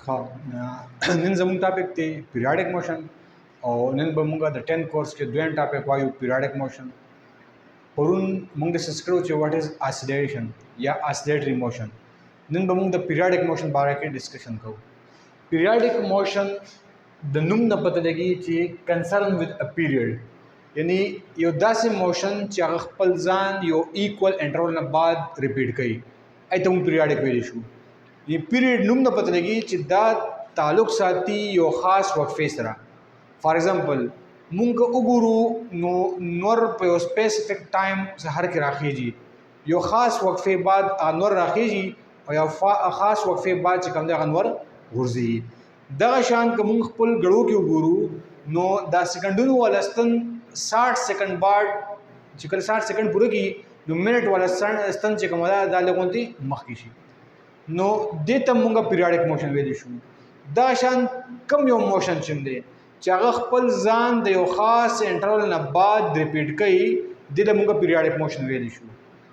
नन जमून टॉपिक थे periodic motion और नन बमूंगा द 10th कोर्स के दोन टॉपिक वायु पीरियाडिक मोशन परून मुंग डिस्कस करो चे व्हाट इज ऑसिलेशन या ऑसिलेटरी मोशन नन बमूंग द पीरियाडिक मोशन बारे के डिस्कशन करो पीरियाडिक मोशन द नुम न पता लगी चे कंसर्न विद अ पीरियड यानी यो दासे मोशन चे खपल जान यो इक्वल इंटरवल न बाद रिपीट कई आई तुम पीरियाडिक वेरिएशन ये पीरियड नुम न पता लगी चिदा ताल्लुक साथी यो खास वक्फे सरा फॉर एग्जांपल मुंग उगुरु नो नोर पे स्पेसिफिक टाइम से हर के राखीजी यो खास वक्फे बाद नोर राखीजी और या खास वक्फे बाद चिकम दे अनवर गुर्जी दगा शान के मुंग पुल गड़ो के उगुरु नो दा सेकंडन वाला स्तन 60 सेकंड बाद चिकल 60 सेकंड पूरे की नो मिनट वाला स्तन चिकम दा लगोंती मखकीशी नो दे तमुंगा पीरियाडिक मोशन वेलिशु दाशान कम यो मोशन चिंदे चागा खपल जान दे यो खास इंटरवल न बाद रिपीट कई दे तमुंगा पीरियाडिक मोशन वेलिशु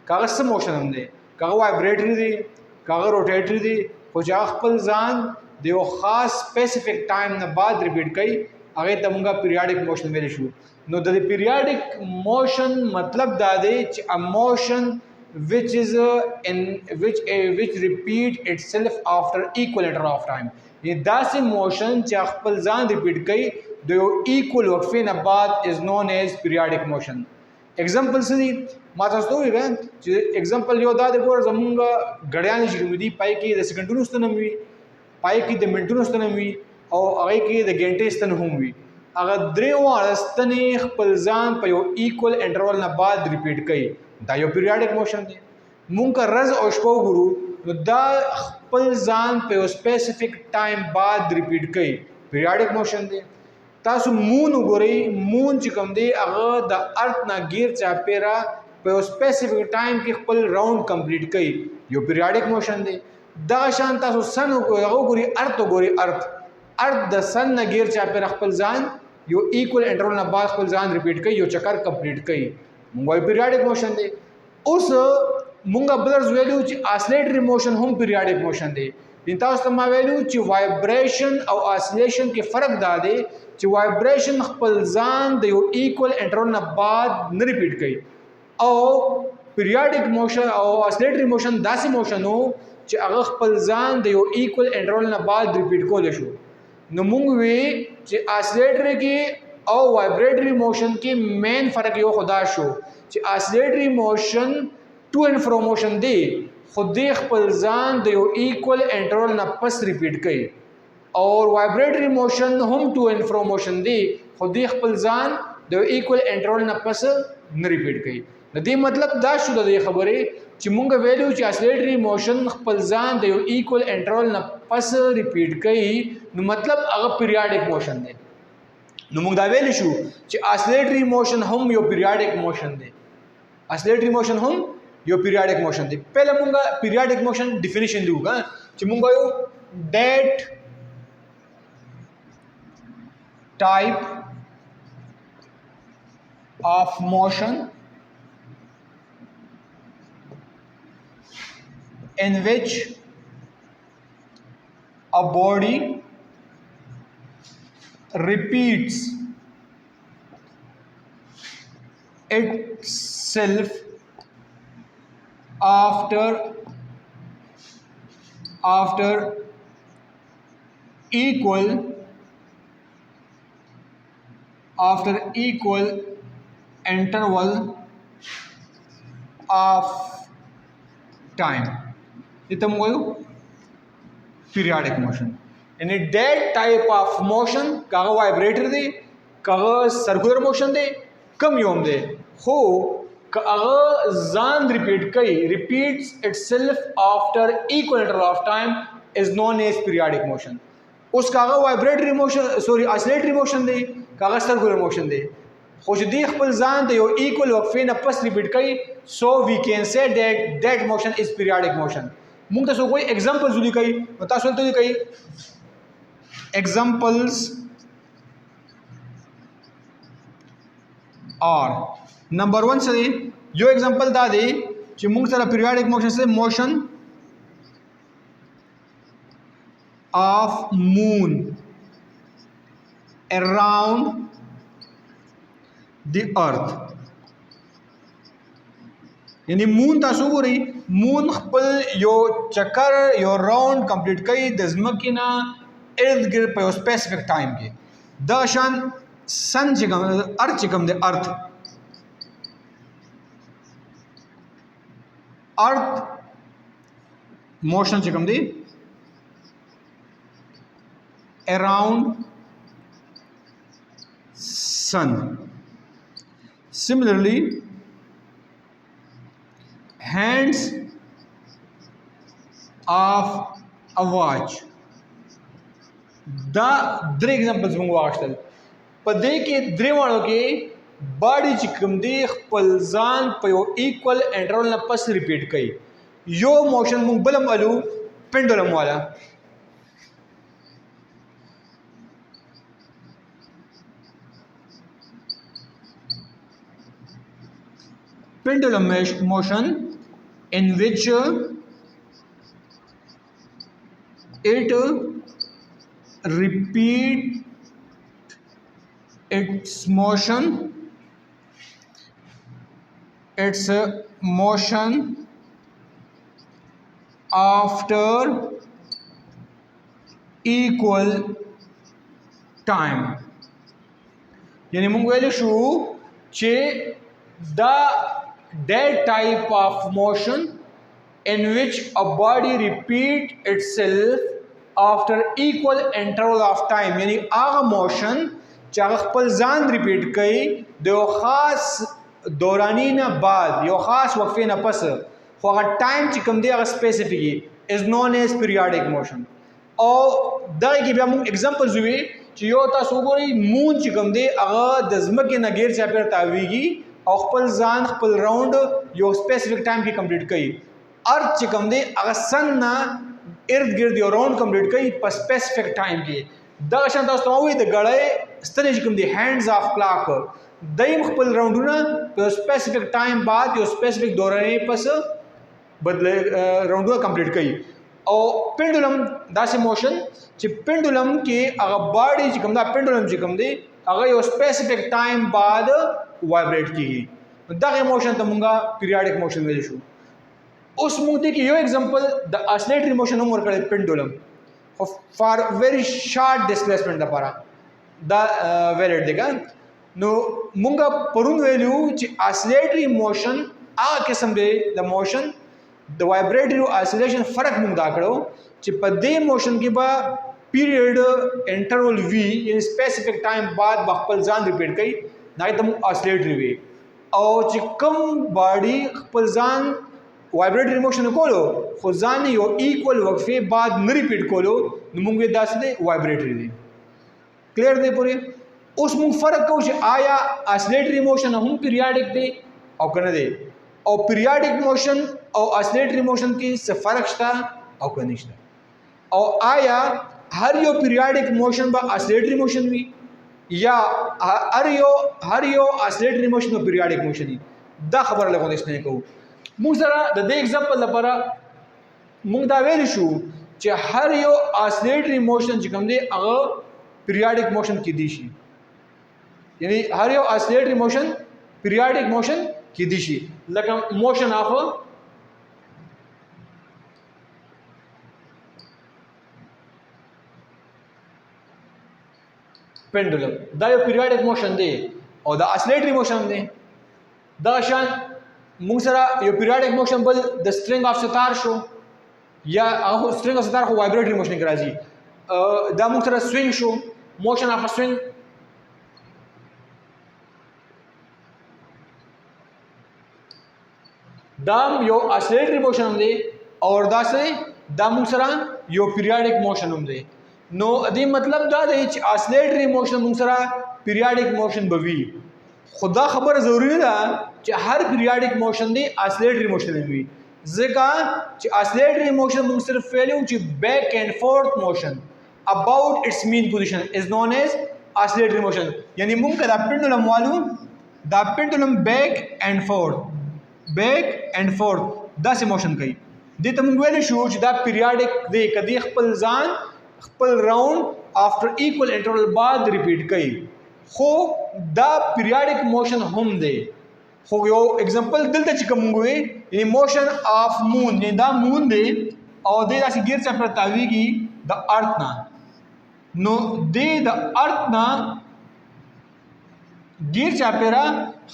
कागज से मोशन हमदे कागा वाइब्रेटरी दे कागा रोटेटरी दे को चागा खपल जान दे यो खास स्पेसिफिक टाइम न बाद रिपीट कई आगे तमुंगा पीरियाडिक मोशन वेलिशु नो द पीरियाडिक मोशन मतलब दादे a motion which is which repeat itself after equal interval of time ये दासी मोशन चाखपल जान रिपीट कई दो इक्वल वक्फे न बाद is known as periodic motion example से माता तो है एग्जांपल यो दा देखो जमुंगा गड़यानी जिगमिदी पाई की द सेकंड नुस्तनमी पाई की द मिनट नुस्तनमी और आगे की द घंटे स्तन हुई अगर द्रेवा स्तने खपल जान पे इक्वल इंटरवल न बाद रिपीट कई दा यो पीरियाडिक मोशन दे मुंग का रज औशपो गुरु तो दा खपल जान पे स्पेसिफिक टाइम बाद रिपीट कई पीरियाडिक मोशन दे तासु मून उगोरे मून चिकम दे अगर द अर्थ ना गिर चापेरा पे स्पेसिफिक टाइम की खपल राउंड कंप्लीट कई यो पीरियाडिक मोशन दे दा शान तासु सन उगोरे अर्थ द सन ना गिर चापेरा खपल जान यो इक्वल इंटरवल न बाद खपल जान रिपीट कई यो चक्कर कंप्लीट कई मुंगा पीरियाडिक मोशन दे उस मुंगा ब्लर्स वैल्यू ची ऑसिलेटरी मोशन हम पीरियाडिक मोशन दे इंता उस्तमा वैल्यू ची वाइब्रेशन और ऑसिलेशन के फर्क दा दे ची वाइब्रेशन खपल जान दे इक्वल इंटरवल न बाद न रिपीट कई और पीरियाडिक मोशन और ऑसिलेटरी मोशन दासी मोशन हो ची अगर खपल जान दे इक्वल इंटरवल न बाद रिपीट को लेशो न मुंग वे ची ऑसिलेटरी की और वाइब्रेटरी मोशन की मेन फ़र्क यो खुदा शो कि oscillatory motion to and fro motion दे खुद खपल जान दे इक्वल इंटरवल न पस रिपीट कई और वाइब्रेटरी मोशन हम टू एंड फ्रो मोशन दे खुद खपल जान दे इक्वल इंटरवल न पस न रिपीट कई नदी मतलब दा शुदा दे खबर है कि मुंग वैल्यू कि ऑसिलेटरी मोशन खपल जान दे इक्वल इंटरवल न पस रिपीट कई मतलब अगर पीरियाडिक मोशन दे नुमुंग दा वेलिशु कि ऑसिलेटरी मोशन हम यो पीरियाडिक मोशन दे ऑसिलेटरी मोशन हम यो पीरियाडिक मोशन दे पहले मुंगा पीरियाडिक मोशन डिफिनेशन दूंगा कि मुंगा यो that type of motion in which a body repeats itself after equal interval of time इतना वो पीरियाडिक मोशन यानी दैट टाइप ऑफ मोशन कागा वाइब्रेटर दे कागा सर्कुलर मोशन दे कम योम दे हो कागा जान रिपीट कई repeats itself after equal interval of time is known as periodic motion उस कागा vibratory motion sorry oscillatory motion दे कागा सर्कुलर मोशन दे खुश दी खपल जान दे इक्वल वक्फे न पस रिपीट कई so we can say that motion is periodic motion मुंग तसो कोई एग्जांपल जुली कई बता सुनते जी कई एग्जांपल्स और नंबर 1 से यो एग्जांपल दा दे कि मुंग सरा पीरियाडिक मोशन से motion of moon around the earth. یعنی مون تاسو ګورئ مون خپل یو چکر یو راوند کمپلیټ کوي د ځمکې نه ارد ګرد په یو سپیسیفک ټایم کې. دا شان سن چې کوم ارث چې کوم دی ارث موشن چې کوم دی around sun. Similarly, hands of a watch. دا درې ایگزامپلز موږ واخیستل. په دې کې درې واړو کې باډي چې کوم دی خپل ځان په یو ایکول انټرول نه پس ریپیټ کوي. یو موشن موږ بل هم الو پینډولم والا. Pendulum motion in which it repeat its motion after equal time. یعنی موږ ویل شو چې دا that type of motion in which a body repeat itself after equal interval of time. یعنی هغه موشن چې هغه خپل ځان ریپیټ کوي د یو خاص دورانی نه بعد یو خاص وقفې نه پس خو هغه ټایم چې کوم دی هغه سپیسیفیک is known as periodic motion. او دغه کې بیا موږ اگزامپلز وی چې یو تاسو وګورئ مون چې کوم دی هغه د ځمکې نه غیر چاپېره تاویږي او خپل ځان خپل راوند یو سپیسیفک ټایم کې کمپلیټ کوي. ارث چې کوم دی هغه سن نه ارد ګرد یو راوند کمپلیټ کوي په سپیسیفک ټایم کې. دغه شان تاسو ته وایي د غړې ستنې چې کوم دی هینډز اف کلاک دیم خپل راوندونه په سپیسیفک ټایم بعد یو سپیسیفک دوراني پس بدل راوندونه کمپلیټ کوي. او پینډولم داسې موشن چې پینډولم کې هغه باډي چې کوم دا پینډولم چې کوم دی هغه یو سپیسیفک ټایم بعد وایبریټ کیږي. دغه موشن ته مونږه پیریاډک موشن ویل شو. اوس موږ دې کې یو ایگزامپل د اسلیټری موشن هم ورکړی پینډولم فار ویری شارټ ډسپلیسمنٹ لپاره دا ویلیډ دی. نو مونږه پرون ویلو چې اسلیټری موشن هغه قسم دی د موشن د وایبریټری او اسلیشن فرق مونږ دا کړو چې په دې موشن کې به پیریډ انټرول وی یعنی سپیسیفک ټایم بعد خپل ځان ریپیټ کوي دا ته اسلیټری وی. او چې کوم باډي خپل ځان وایبریټری موشن کولو خو ځان یو ایکول وقفه بعد نه ریپیټ کولو نو موږ داسې دی وایبریټری دی. کلیر دی پوره. اوس موږ فرق کوو چې آیا اسلیټری موشن هم پیریاډک دی او کنه دی او پیریاډک موشن او اسلیټری موشن کې څه فرق شته او کنه نشته او آیا هر یو پیریاډک موشن به اسلیټری موشن وي یا هر یو اسلیټری موشن او پیریاډک موشن وي. دا خبره لګول نه کوو. موږ سره د دې ایگزامپل لپاره موږ دا ویل شو چې هر یو اسلیټری موشن چې کوم دی هغه پیریاډک موشن کې دی شي. یعنی هر یو اسلیټری موشن پیریاډک موشن کې دی شي. لکه موشن اف pendulum دا یو پیریاډک موشن دی او دا اسلیټری موشن دی. دا شان موږ سره یو پیریاډک موشن بل د سټرنګ اف ستار شو یا هغه سټرنګ اف ستار خو وایبریټری موشن کې راځي. دا موږ سره سوینګ شو موشن اف سوینګ. دا یو اسلیټری موشن دی او دا موږ سره یو پیریاډک موشن هم دی. نو دې مطلب دا دی چې اسلیټری موشن موږ سره پیریاډک موشن بوي. خدا خبر ضروری نه ده چې هر پیریاډک موشن دی اسلیټری موشن وي. ځکه چې اسلیټری موشن موږ صرف ویلو چې بیک اینڈ فورث موشن about its mean position is known as oscillatory motion. یعنی موږ دا پینډولم والو دا پینډولم بیک اینڈ فورث دا سه موشن کوي. دې ته موږ ویل شو چې دا پیریاډک دی کدی خپل ځان خپل راوند افټر ایکول انټرول بعد ریپیټ کوي خو دا پیریاډیک موشن هم دی خو یو اگزامپل دلته چې کوم وي یعنی موشن اف مون نه دا مون دی او د داسې غیر چاپیره تاویږي د ارت نه نو د ارت نه غیر چاپیره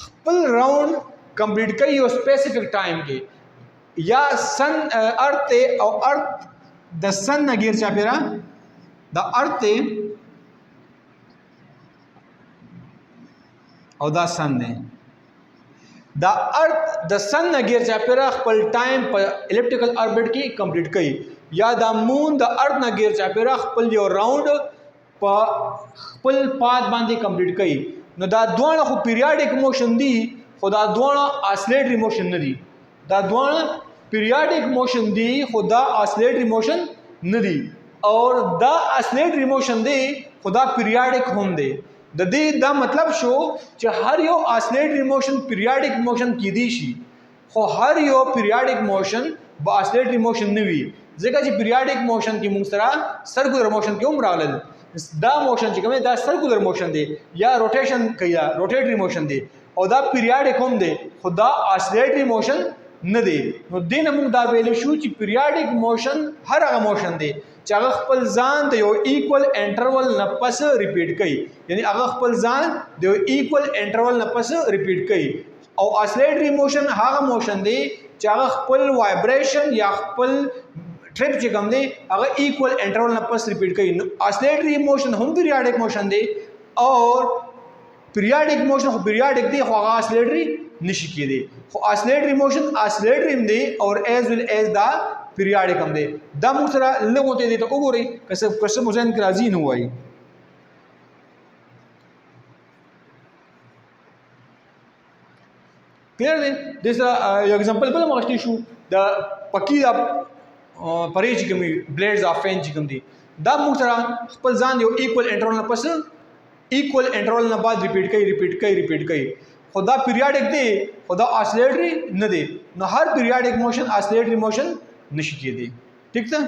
خپل راوند کمپلیټ کوي یو سپیسیفک ټایم کې یا سن ارت او ارت د سن نه غیر چاپیره د ارت او دا سن دی دا ارت د سن نه غیر چاپیره خپل ټایم په الیپټیکل اربټ کې کمپلیټ کوي یا دا مون د ارت نه غیر چاپیره خپل یو راوند په خپل پات باندې کمپلیټ کوي نو دا دوه خو پیریاډیک موشن دی خو دا دوه آسلیټری موشن نه دی دا دوه پیریاډیک موشن دی خو دا آسلیټری موشن نه دی اور دا آسلیټری موشن دی خو دا پیریاډیک هم دی د دې دا مطلب شو چې هر یو آسلیټری موشن پیریاډیک موشن کیدی شي خو هر یو پیریاډیک موشن با آسلیټری موشن نه وي ځکه چې پیریاډیک موشن کې موږ سره سرکولر موشن کې هم راغلل دا موشن چې کوم دا سرکولر موشن دی یا روټیشن کوي روټیټری موشن دی او دا پیریاډیک هم دی خو دا آسلیټری موشن نه دی نو دین موږ دا ویل شو چې پیریاډیک موشن هر هغه موشن دی چې هغه خپل ځان د یو ایکول انټرول نه پس ریپیټ کوي یعنی هغه خپل ځان د یو ایکول انټرول نه پس ریپیټ کوي او آسلیټری موشن هغه موشن دی چې هغه خپل وایبریشن یا خپل ټریپ چې کوم دی هغه ایکول انټرول نه پس ریپیټ کوي نو آسلیټری موشن هم پیریاډیک موشن دی اور پیریاډیک موشن خو پیریاډیک دی خو هغه آسلیټری نشي کېدی خو آسلیټری موشن آسلیټری هم دی اور ایز ویل ایز دا پیریاډیک هم دی دا موږ سره لږ ته دي ته وګورئ که څه مو ذهن کې راځي نه وایي کلیر دی د سره یو اگزامپل بل مغشتي شو د پکی دا پرې چې کومي بلیډز اف فین چې کوم دي دا موږ سره خپل ځان یو ایکول انټرول نه پس ایکول انټرول نه بعد ریپیټ کوي خو دا پیریاډیک دی خو دا آسلیټری نه دی نو هر پیریاډیک موشن آسلیټری موشن نشي کېدی ٹھیک ده